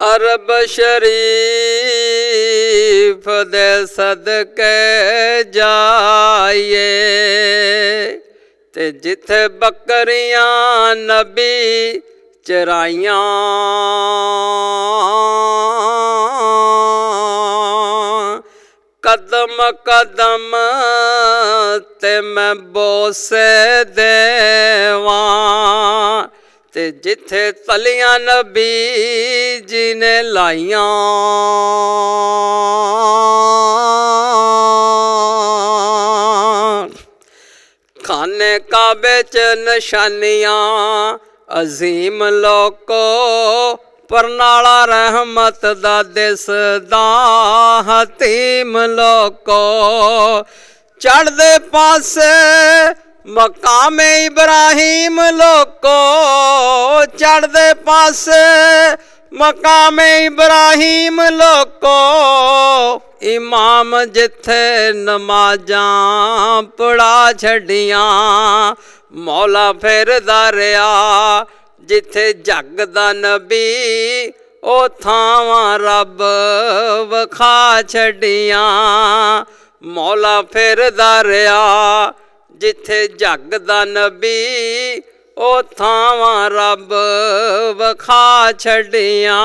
अरब शरीफ दे सदके जाइए ते जिथे बकरियां नबी चराइयां कदम कदम ते मैं बोसे देवां ते जिथे तलियां नबी जी ने लाइयां खाने काबे च निशानियां अजीम लोको परनाला रहमत दा दिसदा हतीम लोको चढ़दे पासे मकाम इब्राहिम लोको चढ़दे पासे मकाम इब्राहिम लोको इमाम जिथे नमाजां पढ़ा छड़ियां मौला फिरदा रहा जिथे जग दा नबी ओ थावां रब वखा छड़ियां मौला फिरदा रहा जिथे जग दा नबी ओ थावां रब वखा छड़ियां।